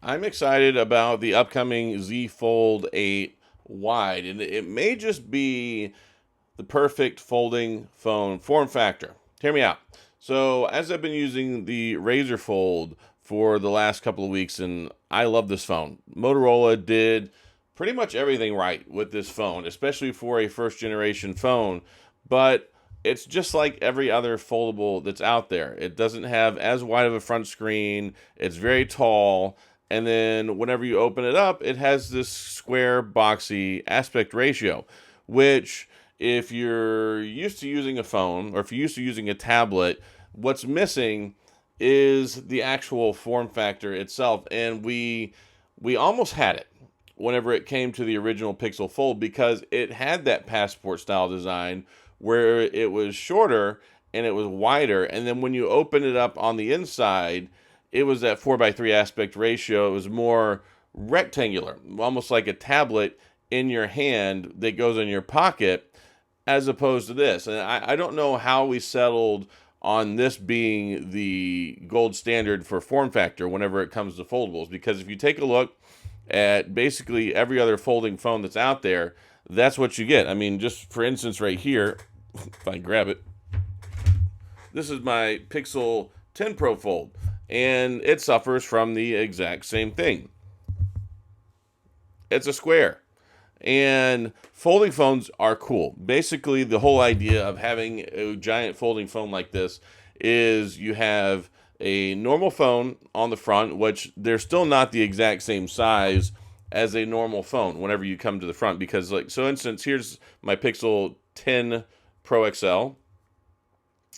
I'm excited about the upcoming Z Fold 8 Wide, and it may just be the perfect folding phone form factor. Hear me out. So, as I've been using the Razr Fold for the last couple of weeks, and I love this phone. Motorola did pretty much everything right with this phone, especially for a first generation phone, but it's just like every other foldable that's out there. It doesn't have as wide of a front screen, it's very tall, and then whenever you open it up, it has this square, boxy aspect ratio, which, if you're used to using a phone or if you're used to using a tablet, what's missing is the actual form factor itself. And we almost had it whenever it came to the original Pixel Fold, because it had that passport style design where it was shorter and it was wider, and then when you open it up on the inside, it was that 4:3 aspect ratio. It was more rectangular, almost like a tablet in your hand that goes in your pocket, as opposed to this. And I don't know how we settled on this being the gold standard for form factor whenever it comes to foldables, because if you take a look at basically every other folding phone that's out there, that's what you get. I mean, just for instance, right here, if I can grab it, this is my Pixel 10 Pro Fold, and it suffers from the exact same thing. It's a square. And folding phones are cool. Basically, the whole idea of having a giant folding phone like this is you have a normal phone on the front, which they're still not the exact same size as a normal phone whenever you come to the front. Because, like, so instance, here's my Pixel 10 Pro XL,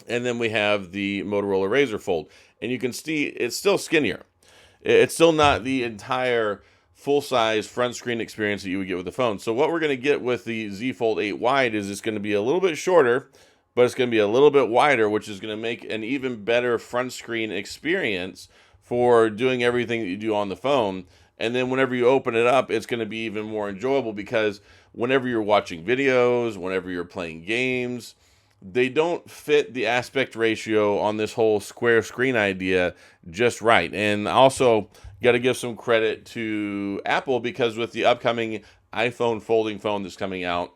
and then we have the Motorola Razr Fold. And you can see it's still skinnier. It's still not the entire full-size front screen experience that you would get with the phone. So what we're going to get with the Z Fold 8 Wide is it's going to be a little bit shorter, but it's going to be a little bit wider, which is going to make an even better front screen experience for doing everything that you do on the phone. And then whenever you open it up, it's going to be even more enjoyable, because whenever you're watching videos, whenever you're playing games, they don't fit the aspect ratio on this whole square screen idea just right. And also, got to give some credit to Apple, because with the upcoming iPhone folding phone that's coming out,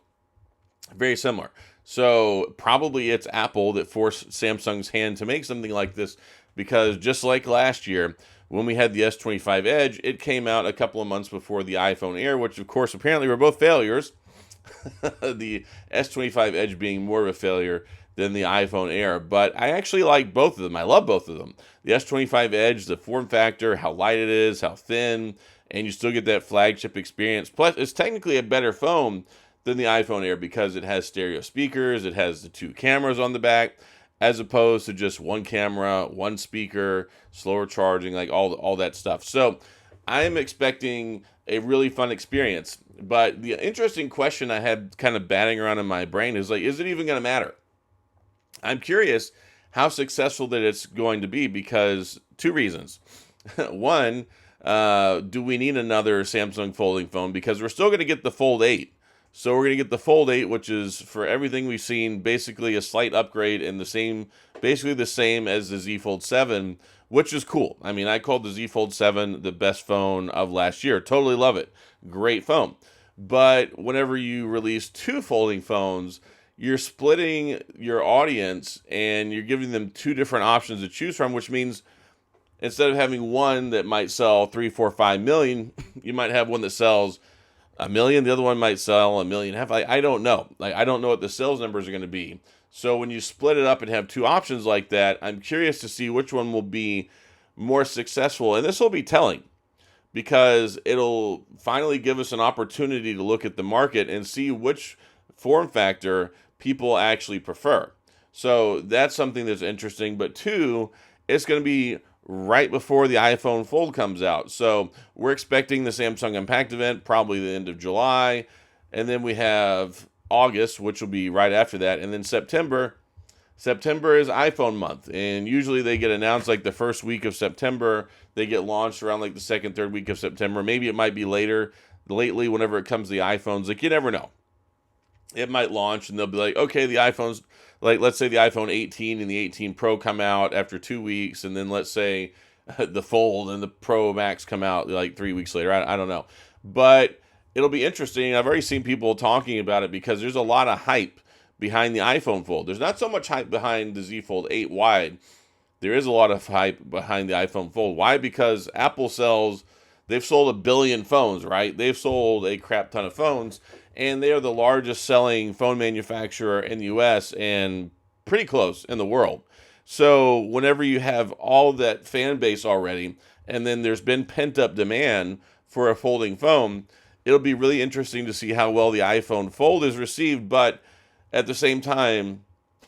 very similar. So probably it's Apple that forced Samsung's hand to make something like this, because just like last year, when we had the S25 Edge, it came out a couple of months before the iPhone Air, which of course apparently were both failures. The S25 Edge being more of a failure than the iPhone Air, but I actually like both of them. I love both of them. The S25 Edge, the form factor, how light it is, how thin, and you still get that flagship experience. Plus, it's technically a better phone than the iPhone Air, because it has stereo speakers, it has the two cameras on the back, as opposed to just one camera, one speaker, slower charging, like all that stuff. So I'm expecting a really fun experience. But the interesting question I had kind of batting around in my brain is, like, is it even going to matter? I'm curious how successful that it's going to be, because two reasons. One, do we need another Samsung folding phone? Because we're still going to get the Fold 8. So we're going to get the Fold 8, which is, for everything we've seen, basically a slight upgrade and basically the same as the Z Fold 7, which is cool. I mean, I called the Z Fold 7 the best phone of last year. Totally love it. Great phone. But whenever you release two folding phones, you're splitting your audience and you're giving them two different options to choose from, which means instead of having one that might sell 3, 4, 5 million, you might have one that sells 1 million. The other one might sell 1.5 million. I don't know. Like, I don't know what the sales numbers are going to be. So when you split it up and have two options like that, I'm curious to see which one will be more successful. And this will be telling, because it'll finally give us an opportunity to look at the market and see which form factor people actually prefer. So that's something that's interesting. But two, it's going to be right before the iPhone Fold comes out. So we're expecting the Samsung Unpacked event probably the end of July. And then we have August, which will be right after that. And then September is iPhone month. And usually they get announced like the first week of September. They get launched around like the second, third week of September. Maybe it might be later. Lately, whenever it comes to the iPhones, like, you never know. It might launch and they'll be like, okay, the iPhone's, like, let's say the iPhone 18 and the 18 Pro come out after 2 weeks, and then let's say the Fold and the Pro Max come out like 3 weeks later. I don't know. But it'll be interesting. I've already seen people talking about it because there's a lot of hype behind the iPhone Fold. There's not so much hype behind the Z Fold 8 wide. There is a lot of hype behind the iPhone Fold. Why? Because they've sold 1 billion phones, right? They've sold a crap ton of phones, and they are the largest selling phone manufacturer in the US and pretty close in the world. So whenever you have all that fan base already, and then there's been pent up demand for a folding phone, it'll be really interesting to see how well the iPhone Fold is received. But at the same time,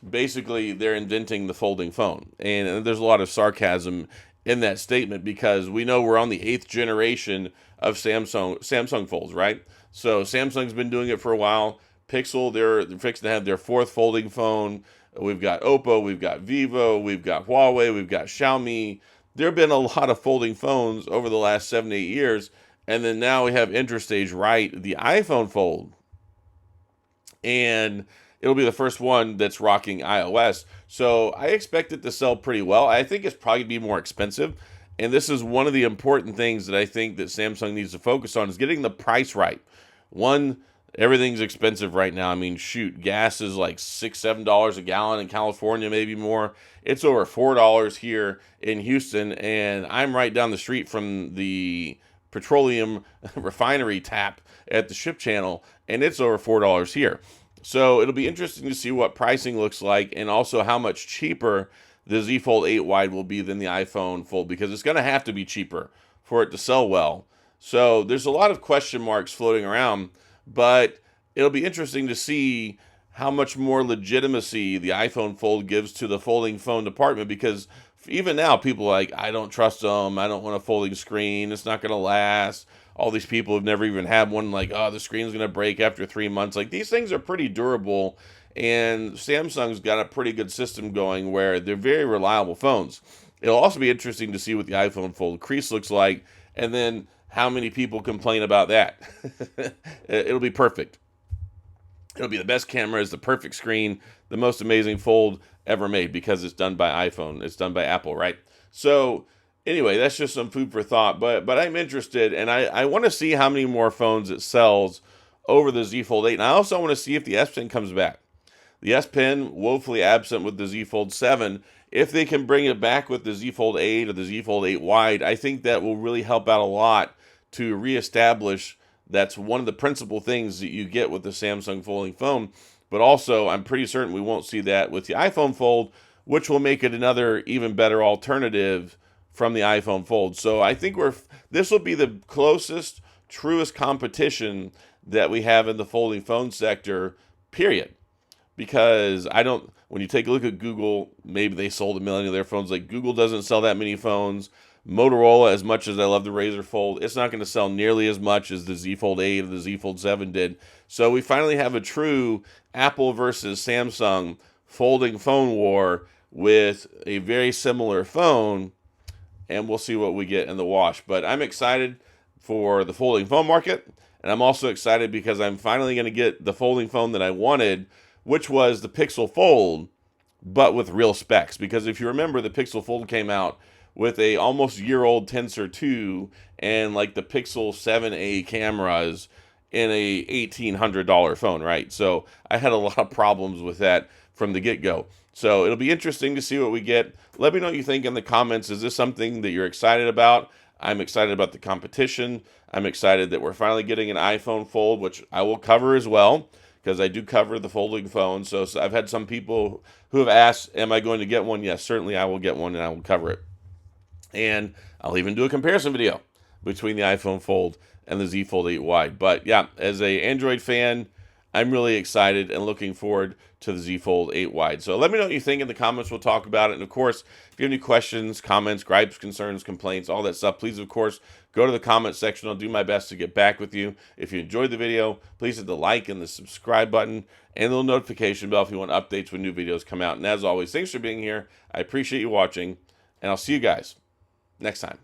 basically they're inventing the folding phone, and there's a lot of sarcasm in that statement because we know we're on the 8th generation of Samsung Folds, right? So Samsung's been doing it for a while. Pixel, they're fixing to have their 4th folding phone. We've got Oppo, we've got Vivo, we've got Huawei, we've got Xiaomi. There have been a lot of folding phones over the last 7-8 years, and then now we have Interstage, right? The iPhone Fold, and it'll be the first one that's rocking iOS. So I expect it to sell pretty well. I think it's probably be more expensive. And this is one of the important things that I think that Samsung needs to focus on is getting the price right. One, everything's expensive right now. I mean, shoot, gas is like $6-7 a gallon in California, maybe more. It's over $4 here in Houston, and I'm right down the street from the petroleum refinery tap at the Ship Channel, and it's over $4 here. So it'll be interesting to see what pricing looks like and also how much cheaper the Z Fold 8 wide will be than the iPhone Fold, because it's going to have to be cheaper for it to sell well. So there's a lot of question marks floating around, but it'll be interesting to see how much more legitimacy the iPhone Fold gives to the folding phone department, because even now people are like, I don't trust them, I don't want a folding screen, it's not going to last. All these people have never even had one, like, oh, the screen's going to break after 3 months. Like, these things are pretty durable, and Samsung's got a pretty good system going where they're very reliable phones. It'll also be interesting to see what the iPhone Fold crease looks like, and then how many people complain about that. It'll be perfect. It'll be the best camera, it's the perfect screen, the most amazing fold ever made, because it's done by iPhone. It's done by Apple, right? So anyway, that's just some food for thought. But I'm interested, and I want to see how many more phones it sells over the Z Fold 8. And I also want to see if the S Pen comes back. The S Pen, woefully absent with the Z Fold 7. If they can bring it back with the Z Fold 8 or the Z Fold 8 wide, I think that will really help out a lot to reestablish that's one of the principal things that you get with the Samsung folding phone. But also, I'm pretty certain we won't see that with the iPhone Fold, which will make it another even better alternative from the iPhone Fold. So I think this will be the closest, truest competition that we have in the folding phone sector, period. Because when you take a look at Google, maybe they sold 1 million of their phones. Like, Google doesn't sell that many phones. Motorola, as much as I love the Razr Fold, it's not going to sell nearly as much as the Z Fold 8 or the Z Fold 7 did. So we finally have a true Apple versus Samsung folding phone war with a very similar phone, and we'll see what we get in the wash. But I'm excited for the folding phone market, and I'm also excited because I'm finally going to get the folding phone that I wanted, which was the Pixel Fold, but with real specs. Because if you remember, the Pixel Fold came out with a almost year-old Tensor 2 and like the Pixel 7a cameras in a $1,800 phone, right? So I had a lot of problems with that from the get-go. So it'll be interesting to see what we get. Let me know what you think in the comments. Is this something that you're excited about? I'm excited about the competition. I'm excited that we're finally getting an iPhone Fold, which I will cover as well, because I do cover the folding phone. So I've had some people who have asked, am I going to get one? Yes, certainly I will get one, and I will cover it. And I'll even do a comparison video between the iPhone Fold and the Z Fold 8 wide. But yeah, as an Android fan, I'm really excited and looking forward to the Z Fold 8 wide. So let me know what you think in the comments. We'll talk about it. And of course, if you have any questions, comments, gripes, concerns, complaints, all that stuff, please, of course, go to the comment section. I'll do my best to get back with you. If you enjoyed the video, please hit the like and the subscribe button and the little notification bell if you want updates when new videos come out. And as always, thanks for being here. I appreciate you watching, and I'll see you guys next time.